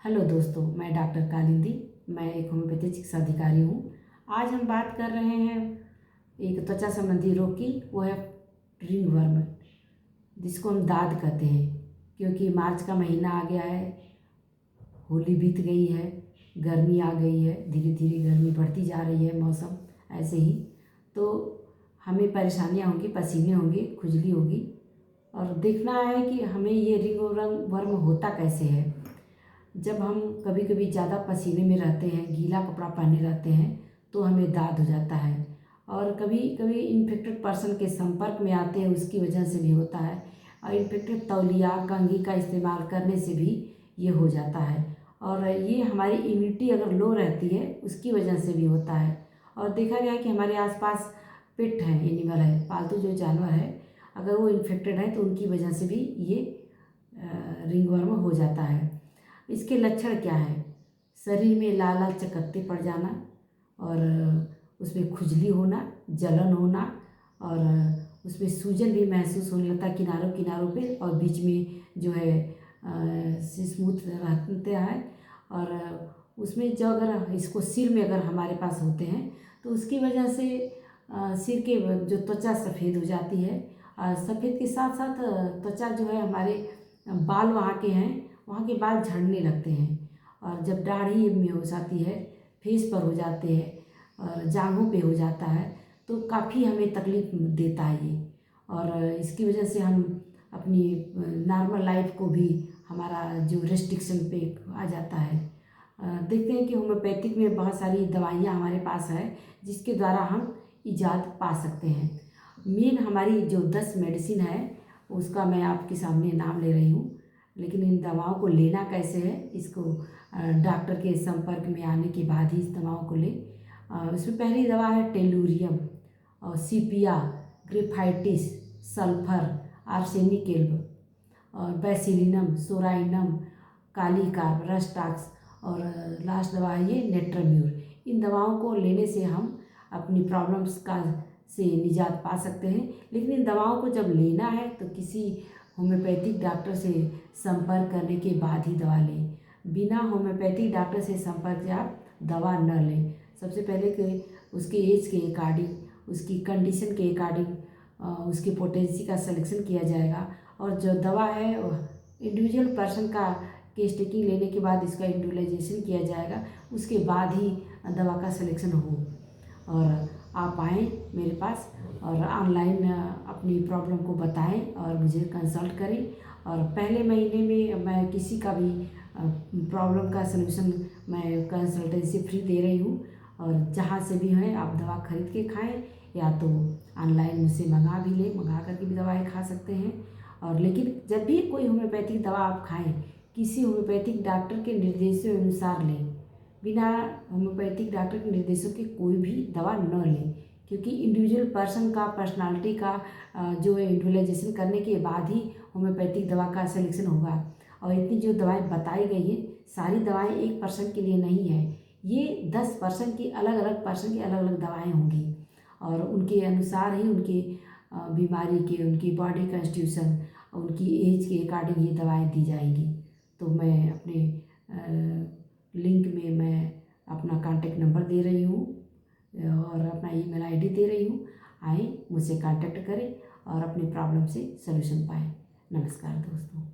Hello दोस्तों, मैं doctor Kalindi. मैं एक होम्योपैथी चिकित्सा अधिकारी हूँ। आज हम बात कर रहे हैं एक त्वचा संबंधी रोग की। वो है रिंग वर्म, जिसको हम दाद कहते हैं। क्योंकि मार्च का महीना आ गया है, होली बीत गई है, गर्मी आ गई है, धीरे धीरे गर्मी बढ़ती जा रही है, मौसम ऐसे ही। तो हमें परेशानियाँ होंगी, पसीने होंगे, खुजली होगी, और देखना है कि हमें ये रिंग वर्म होता कैसे है। जब हम कभी कभी ज़्यादा पसीने में रहते हैं, गीला कपड़ा पहने रहते हैं, तो हमें दाद हो जाता है। और कभी कभी इन्फेक्टेड पर्सन के संपर्क में आते हैं, उसकी वजह से भी होता है। और इन्फेक्टेड तौलिया कंघी का इस्तेमाल करने से भी ये हो जाता है। और ये हमारी इम्यूनिटी अगर लो रहती है, उसकी वजह से भी होता है। और देखा गया है कि हमारे आसपास पेट है, एनिमल है, पालतू जो जानवर है, अगर वो इन्फेक्टेड है तो उनकी वजह से भी ये रिंग वर्म हो जाता है। इसके लक्षण क्या है? शरीर में लाल लाल चकत्ते पड़ जाना, और उसमें खुजली होना, जलन होना, और उसमें सूजन भी महसूस होने लगता है किनारों किनारों पे, और बीच में जो है स्मूथ रहते हैं। और उसमें जो अगर इसको सिर में अगर हमारे पास होते हैं तो उसकी वजह से सिर के जो त्वचा सफ़ेद हो जाती है। और सफ़ेद के साथ साथ त्वचा जो है, हमारे बाल वहाँ के हैं, वहाँ के बाल झड़ने लगते हैं। और जब दाढ़ी में हो जाती है, फेस पर हो जाते हैं, और जांघों पे हो जाता है, तो काफ़ी हमें तकलीफ देता है ये। और इसकी वजह से हम अपनी नॉर्मल लाइफ को भी, हमारा जो रेस्ट्रिक्शन पे आ जाता है। देखते हैं कि होम्योपैथिक में बहुत सारी दवाइयाँ हमारे पास है, जिसके द्वारा हम इजाद पा सकते हैं। मेन हमारी जो 10 मेडिसिन है, उसका मैं आपके सामने नाम ले रही हूँ। लेकिन इन दवाओं को लेना कैसे है, इसको डॉक्टर के संपर्क में आने के बाद ही इस दवाओं को लें। इसमें पहली दवा है टेलुरियम, और सीपिया, ग्रिफाइटिस, सल्फर, आर्सेनिक, और बेसिलिनम, सोराइनम, कालीकार्ब, रस्टाक्स, और लास्ट दवा है ये नेट्राम्यूर। इन दवाओं को लेने से हम अपनी प्रॉब्लम्स का से निजात पा सकते हैं। लेकिन इन दवाओं को जब लेना है तो किसी होम्योपैथिक डॉक्टर से संपर्क करने के बाद ही दवा लें। बिना होम्योपैथिक डॉक्टर से संपर्क से आप दवा न लें। सबसे पहले कि उसके एज के अकॉर्डिंग, उसकी कंडीशन के अकॉर्डिंग उसकी पोटेंसी का सिलेक्शन किया जाएगा। और जो दवा है इंडिविजुअल पर्सन का केस टेकिंग लेने के बाद इसका इंडिविजुअलाइजेशन किया जाएगा, उसके बाद ही दवा का सिलेक्शन हो। और आप आएँ मेरे पास और ऑनलाइन अपनी प्रॉब्लम को बताएं और मुझे कंसल्ट करें। और पहले महीने में मैं किसी का भी प्रॉब्लम का सलूशन मैं कंसल्टेंसी फ्री दे रही हूँ। और जहाँ से भी है आप दवा खरीद के खाएं, या तो ऑनलाइन मुझसे मंगा भी लें, मंगा करके भी दवाएं खा सकते हैं। और लेकिन जब भी कोई होम्योपैथिक दवा आप खाएं, किसी होम्योपैथिक डॉक्टर के निर्देशों अनुसार लें। बिना होम्योपैथिक डॉक्टर के निर्देशों की कोई भी दवा न लें, क्योंकि इंडिविजुअल पर्सन का पर्सनालिटी का जो है इंडिविजुअलाइजेशन करने के बाद ही होम्योपैथिक दवा का सिलेक्शन होगा। और इतनी जो दवाएं बताई गई हैं, सारी दवाएं एक पर्सन के लिए नहीं है। ये 10 पर्सन की अलग अलग पर्सन की अलग अलग दवाएं होंगी, और उनके अनुसार ही उनकी बीमारी के, उनकी बॉडी कंस्टिट्यूशन, उनकी एज के अकॉर्डिंग ये दवाएं दी जाएंगी। तो मैं अपने लिंक में मैं अपना कॉन्टेक्ट नंबर दे रही हूँ, और अपना ईमेल आईडी दे रही हूँ। आएँ, मुझसे कांटेक्ट करें और अपनी प्रॉब्लम से सलूशन पाएँ। नमस्कार दोस्तों।